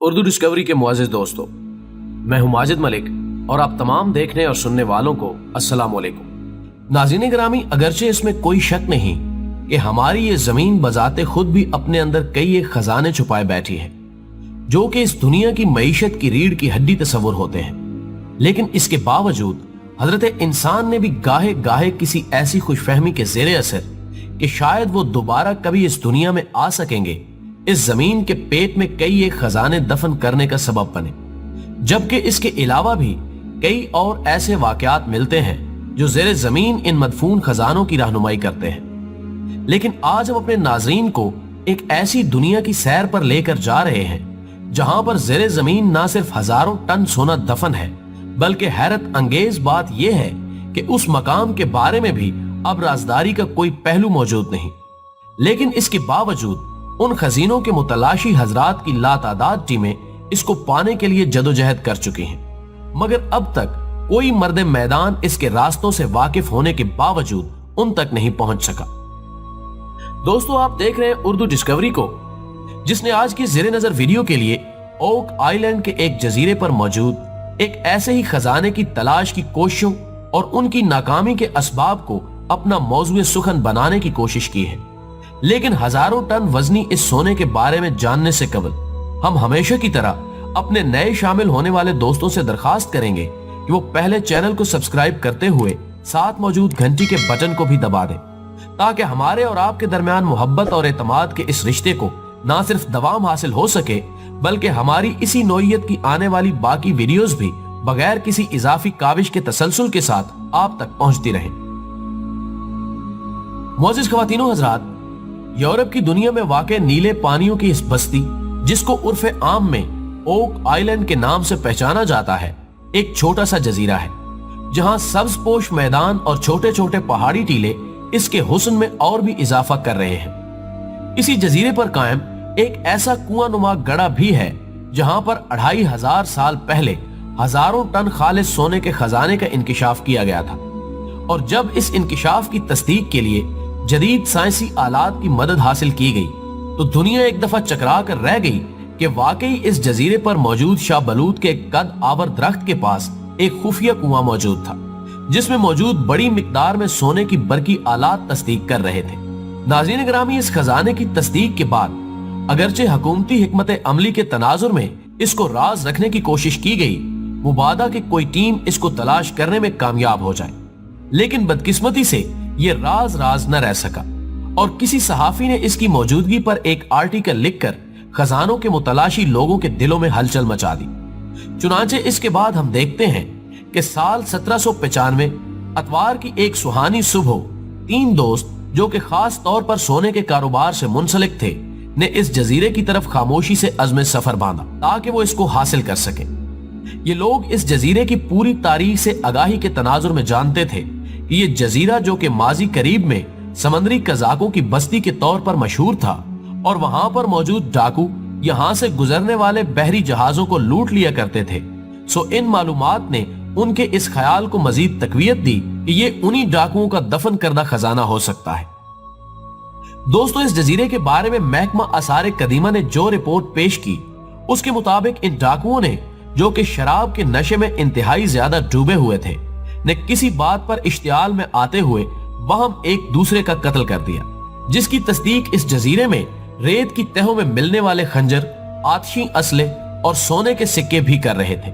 Urdu Discovery کے معزز دوستو، میں ہوں ماجد ملک اور آپ تمام دیکھنے اور سننے والوں کو السلام علیکم۔ ناظرین گرامی، اگرچہ اس میں کوئی شک نہیں کہ ہماری یہ زمین بذات خود بھی اپنے اندر کئی ایک خزانے چھپائے بیٹھی ہے جو کہ اس دنیا کی معیشت کی ریڑھ کی ہڈی تصور ہوتے ہیں، لیکن اس کے باوجود حضرت انسان نے بھی گاہے گاہے کسی ایسی خوش فہمی کے زیر اثر کہ شاید وہ دوبارہ کبھی اس دنیا میں آ سکیں گے، اس زمین کے پیٹ میں کئی ایک خزانے دفن کرنے کا سبب بنے، جبکہ اس کے علاوہ بھی کئی اور ایسے واقعات ملتے ہیں جو زیر زمین ان مدفون خزانوں کی رہنمائی کرتے ہیں۔ لیکن آج ہم اپنے ناظرین کو ایک ایسی دنیا کی سیر پر لے کر جا رہے ہیں جہاں پر زیر زمین نہ صرف ہزاروں ٹن سونا دفن ہے، بلکہ حیرت انگیز بات یہ ہے کہ اس مقام کے بارے میں بھی اب رازداری کا کوئی پہلو موجود نہیں، لیکن اس کے باوجود ان خزینوں کے متلاشی حضرات کی لاتعداد ٹیمیں اس کو پانے کے لیے جدوجہد کر چکی ہیں، مگر اب تک کوئی مرد میدان اس کے راستوں سے واقف ہونے کے باوجود ان تک نہیں پہنچ سکا۔ دوستو، آپ دیکھ رہے ہیں اردو ڈسکوری کو، جس نے آج کی زیر نظر ویڈیو کے لیے اوک آئی لینڈ کے ایک جزیرے پر موجود ایک ایسے ہی خزانے کی تلاش کی کوششوں اور ان کی ناکامی کے اسباب کو اپنا موضوع سخن بنانے کی کوشش کی ہے۔ لیکن ہزاروں ٹن وزنی اس سونے کے بارے میں جاننے سے قبل ہم ہمیشہ کی طرح اپنے نئے شامل ہونے والے دوستوں سے درخواست کریں گے کہ وہ پہلے چینل کو سبسکرائب کرتے ہوئے ساتھ موجود گھنٹی کے بٹن کو بھی دبا دیں، تاکہ ہمارے اور آپ کے درمیان محبت اور اعتماد کے اس رشتے کو نہ صرف دوام حاصل ہو سکے، بلکہ ہماری اسی نوعیت کی آنے والی باقی ویڈیوز بھی بغیر کسی اضافی کاوش کے تسلسل کے ساتھ آپ تک پہنچتی رہیں۔ معزز خواتین و حضرات، یورپ کی دنیا میں واقع نیلے پانیوں کی اس بستی، جس کو عرف عام میں اوک آئی لینڈ کے نام سے پہچانا جاتا ہے، ایک چھوٹا سا جزیرہ ہے جہاں سبز پوش میدان اور چھوٹے چھوٹے پہاڑی ٹیلے اس کے حسن میں اور بھی اضافہ کر رہے ہیں۔ اسی جزیرے پر قائم ایک ایسا کنواں نما گڑھا بھی ہے جہاں پر 2500 سال پہلے ہزاروں ٹن خالص سونے کے خزانے کا انکشاف کیا گیا تھا، اور جب اس انکشاف کی تصدیق کے لیے جدید سائنسی آلات کی مدد حاصل کی گئی تو دنیا ایک دفعہ چکرا کر رہ گئی کہ واقعی اس جزیرے پر موجود شاہ بلوط کے قد آور درخت کے پاس ایک خفیہ کنواں موجود تھا، جس میں موجود بڑی مقدار میں سونے کی برقی آلات تصدیق کر رہے تھے۔ ناظرین گرامی، اس خزانے کی تصدیق کے بعد اگرچہ حکومتی حکمت عملی کے تناظر میں اس کو راز رکھنے کی کوشش کی گئی، مبادا کہ کوئی ٹیم اس کو تلاش کرنے میں کامیاب ہو جائے، لیکن بدقسمتی سے یہ راز نہ رہ سکا، اور کسی صحافی نے اس کی موجودگی پر ایک آرٹیکل لکھ کر خزانوں کے متلاشی لوگوں کے دلوں میں ہلچل مچا دی۔ چنانچہ اس کے بعد ہم دیکھتے ہیں کہ سال 1795 اتوار کی ایک سہانی صبح 3 دوست جو کہ خاص طور پر سونے کے کاروبار سے منسلک تھے نے اس جزیرے کی طرف خاموشی سے عزم سفر باندھا تاکہ وہ اس کو حاصل کر سکیں۔ یہ لوگ اس جزیرے کی پوری تاریخ سے آگاہی کے تناظر میں جانتے تھے کہ یہ جزیرہ جو کہ ماضی قریب میں سمندری قزاقوں کی بستی کے طور پر مشہور تھا، اور وہاں پر موجود ڈاکو یہاں سے گزرنے والے بحری جہازوں کو لوٹ لیا کرتے تھے، سو ان معلومات نے ان کے اس خیال کو مزید تقویت دی کہ یہ انہی ڈاکوؤں کا دفن کردہ خزانہ ہو سکتا ہے۔ دوستو، اس جزیرے کے بارے میں محکمہ آثار قدیمہ نے جو رپورٹ پیش کی، اس کے مطابق ان ڈاکوؤں نے، جو کہ شراب کے نشے میں انتہائی زیادہ ڈوبے ہوئے تھے، نے کسی بات پر اشتعال میں آتے ہوئے وہم ایک دوسرے کا قتل کر دیا، جس کی تصدیق اس جزیرے میں ریت کی تہوں میں ملنے والے خنجر، آتشی اسلحے اور سونے کے سکے بھی کر رہے تھے۔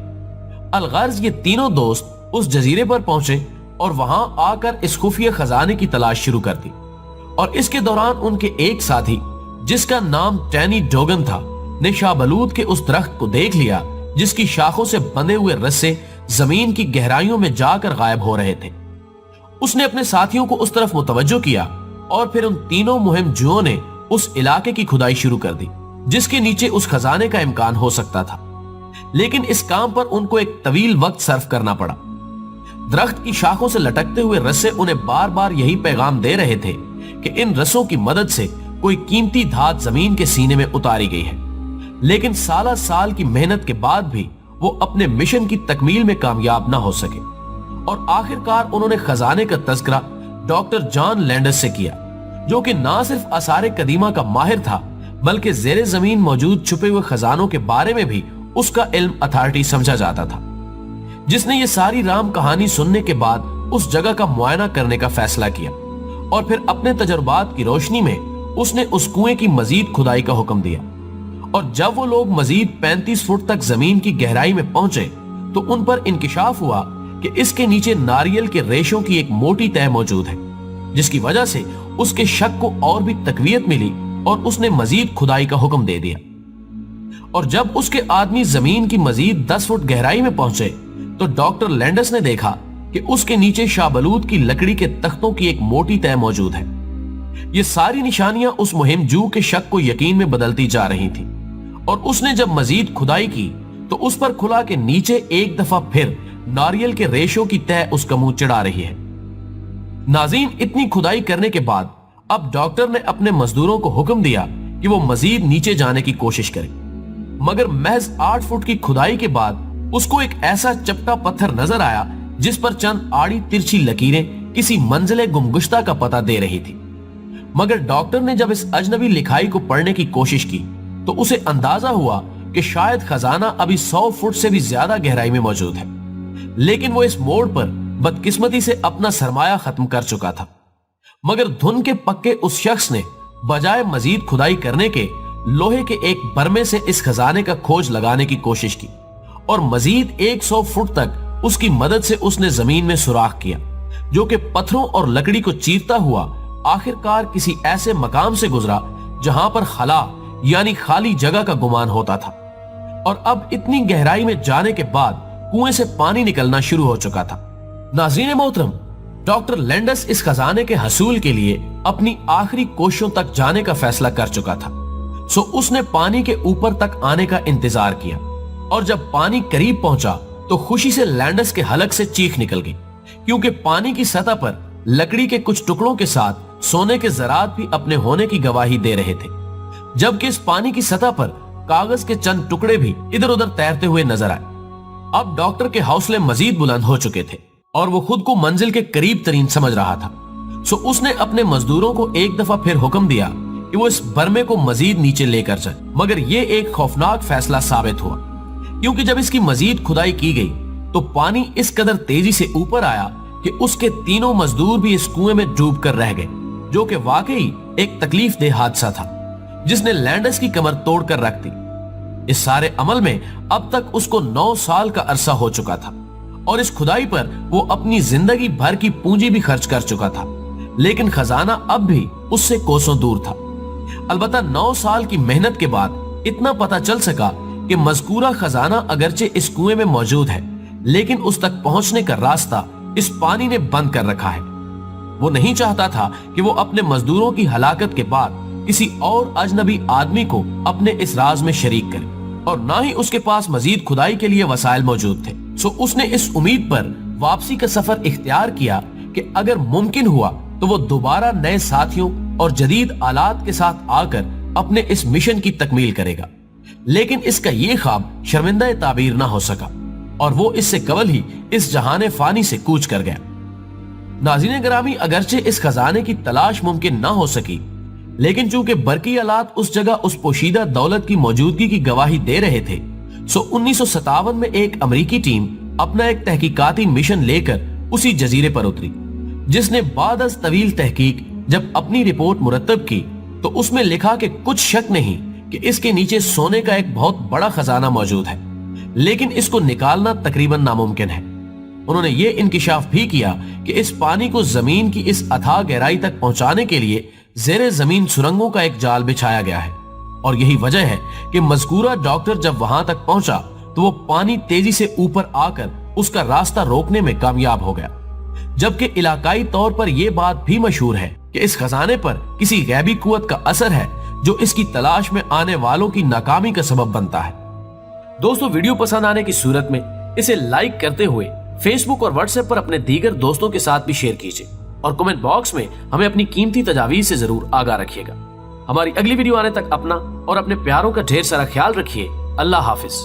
الغرض یہ تینوں دوست اس جزیرے پر پہنچے اور وہاں آ کر اس خفیہ خزانے کی تلاش شروع کر دی، اور اس کے دوران ان کے ایک ساتھی جس کا نام ٹینی ڈوگن تھا نے شاہ بلوط کے اس درخت کو دیکھ لیا جس کی شاخوں سے بندھے ہوئے رسے زمین کی گہرائیوں میں جا کر غائب ہو رہے تھے۔ اس نے اپنے ساتھیوں کو اس طرف متوجہ کیا، اور پھر ان تینوں مہم جوؤں نے اس علاقے کی کھدائی شروع کر دی جس کے نیچے اس خزانے کا امکان ہو سکتا تھا، لیکن اس کام پر ان کو ایک طویل وقت صرف کرنا پڑا۔ درخت کی شاخوں سے لٹکتے ہوئے رسے انہیں بار بار یہی پیغام دے رہے تھے کہ ان رسوں کی مدد سے کوئی قیمتی دھات زمین کے سینے میں اتاری گئی ہے، لیکن سالہ سال کی محنت کے بعد بھی وہ اپنے مشن کی تکمیل میں کامیاب نہ ہو سکے، اور آخرکار انہوں نے خزانے کا تذکرہ ڈاکٹر جان لینڈس سے کیا، جو کہ نہ صرف آثار قدیمہ کا ماہر تھا बल्कि ज़ेरे ज़मीन मौजूद छुपे हुए खजानों के बारे में भी उसका इल्म अथॉरिटी समझा जाता था, जिसने ये सारी राम कहानी सुनने के बाद उस जगह का मुआयना करने का फैसला किया और फिर अपने तजुर्बात की रोशनी में उसने उस कुएं की मजीद खुदाई का हुक्म दिया। और जब वो लोग मजीद 35 फुट तक जमीन की गहराई में पहुंचे तो उन पर इंकिशाफ हुआ कि इसके नीचे नारियल के रेशों की एक मोटी तह मौजूद है, जिसकी वजह से उसके शक को और भी तकवीयत मिली और उसने मजीद खुदाई का हुक्म दे दिया। और जब उसके आदमी जमीन की मजीद 10 फुट गहराई में पहुंचे तो डॉक्टर लैंडस ने देखा कि उसके नीचे शाहबलूत की लकड़ी के तख्तों की एक मोटी तह मौजूद है। ये सारी निशानियां उस मुहिमजू के शक को यकीन में बदलती जा रही थी और उसने जब मजीद खुदाई की तो उस पर खुला कि नीचे एक दफा फिर नारियल के रेशों की तह उसका मुंह चढ़ा रही है। नाज़रीन, इतनी खुदाई करने के बाद अब डॉक्टर ने अपने मजदूरों को हुक्म दिया कि वो मजीद नीचे जाने की कोशिश करें, मगर महज 8 फुट की खुदाई के बाद उसको एक ऐसा चपटा पत्थर नजर आया जिस पर चंद आड़ी तिरछी लकीरें किसी मंजिले गुमगुश्ता का पता दे रही थी। मगर डॉक्टर ने जब इस अजनबी लिखाई को पढ़ने की कोशिश की तो उसे अंदाजा हुआ कि शायद खजाना अभी 100 फुट से भी ज्यादा गहराई में मौजूद है, लेकिन वो इस मोड़ पर बदकिस्मती से अपना सरमाया खत्म कर चुका था। मगर धुन के पक्के उस शख्स ने बजाय मजीद खुदाई करने के लोहे के एक बरमे से इस खजाने का खोज लगाने की कोशिश की और मजीद 100 फुट तक उसकी मदद से उसने जमीन में सुराख किया, जो कि पत्थरों और लकड़ी को चीरता हुआ आखिरकार किसी ऐसे मकाम से गुजरा जहां पर खला यानी खाली जगह का गुमान होता था। और अब इतनी गहराई में जाने के बाद कुएं से पानी निकलना शुरू हो चुका था। नाज़रीन मोहतरम, डॉक्टर लैंडस इस खजाने के हसूल के लिए अपनी आखिरी कोशिशों तक जाने का फैसला कर चुका था। सो उसने पानी के ऊपर तक आने का इंतजार किया और जब पानी करीब पहुंचा तो खुशी से लैंडस के हलक से चीख निकल गई, क्योंकि पानी की सतह पर लकड़ी के कुछ टुकड़ों के साथ सोने के ज़रात भी अपने होने की गवाही दे रहे थे, जबकि इस पानी की सतह पर कागज के चंद टुकड़े भी इधर उधर तैरते हुए नजर आए। अब डॉक्टर के हौसले मजीद बुलंद हो चुके थे और वो खुद को मंजिल के करीब तरीन समझ रहा था। सो उसने अपने मजदूरों को एक दफा फिर हुक्म दिया कि वो इस बरमे को मजीद नीचे लेकर जाए, मगर ये एक खौफनाक फैसला साबित हुआ, क्योंकि जब इसकी मजीद खुदाई की गई तो पानी इस कदर तेजी से ऊपर आया कि उसके तीनों मजदूर भी इस कुएं में डूब कर रह गए, जो कि वाकई एक तकलीफ देह हादसा था जिसने लैंडस की कमर तोड़ कर रख दी। इस सारे अमल में अब तक उसको 9 साल का अरसा हो चुका था और इस खुदाई पर वो अपनी जिंदगी भर की पूंजी भी खर्च कर चुका था, लेकिन खजाना अब भी उससे कोसों दूर था। अलबत्ता 9 साल की मेहनत के बाद इतना पता चल सका कि मज़कूरा खजाना अगरचे इस कुएं में मौजूद है, लेकिन उस तक पहुंचने का रास्ता इस पानी ने बंद कर रखा है। वो नहीं चाहता था कि वो अपने मजदूरों की हलाकत के बाद किसी और अजनबी आदमी को अपने इस राज में शरीक करे, और ना ही उसके पास मजीद खुदाई के लिए वसाइल मौजूद थे। सो उसने इस उम्मीद पर वापसी का सफर इख्तियार किया कि अगर मुमकिन हुआ तो वो दोबारा नए साथियों और जदीद आलात के साथ आकर अपने इस मिशन की तकमील करेगा। लेकिन इसका ये ख्वाब शर्मिंदा ताबीर ना हो सका और वो इससे कबल ही इस जहाने फानी से कूच कर गया। नाज़रीन ग्रामी, अगरचे इस खजाने की तलाश मुमकिन ना हो सकी, लेकिन चूंकि बरकी आलात उस जगह उस पोशीदा दौलत की मौजूदगी की गवाही दे रहे थे, सो 1957 में एक अमरीकी टीम अपना एक तहकीकाती मिशन लेकर उसी जजीरे पर उतरी, जिसने बाद अज तवील तहकीक जब अपनी रिपोर्ट मुरतब की तो उसमें लिखा कि कुछ शक नहीं कि इसके नीचे सोने का एक बहुत बड़ा खजाना मौजूद है, लेकिन इसको निकालना तकरीबन नामुमकिन है। उन्होंने ये इंकिशाफ भी किया कि इस पानी को जमीन की इस अथाह गहराई तक पहुंचाने के लिए ज़ेरे जमीन सुरंगों का एक जाल बिछाया गया है, और यही वजह है कि मज़कूरा डॉक्टर जब वहां तक पहुंचा तो वो पानी तेजी से ऊपर आकर उसका रास्ता रोकने में कामयाब हो गया। जबकि इलाकाई तौर पर यह बात भी मशहूर है कि इस खजाने पर किसी गैबी कुव्वत का असर है जो इसकी तलाश में आने वालों की नाकामी का सबब बनता है। दोस्तों, वीडियो पसंद आने की सूरत में इसे लाइक करते हुए फेसबुक और व्हाट्सएप पर अपने दीगर दोस्तों के साथ भी शेयर कीजिए और कमेंट बॉक्स में हमें अपनी कीमती तजावीज़ से जरूर आगाह रखिएगा। हमारी अगली वीडियो आने तक अपना और अपने प्यारों का ढेर सारा ख्याल रखिए। अल्लाह हाफिज।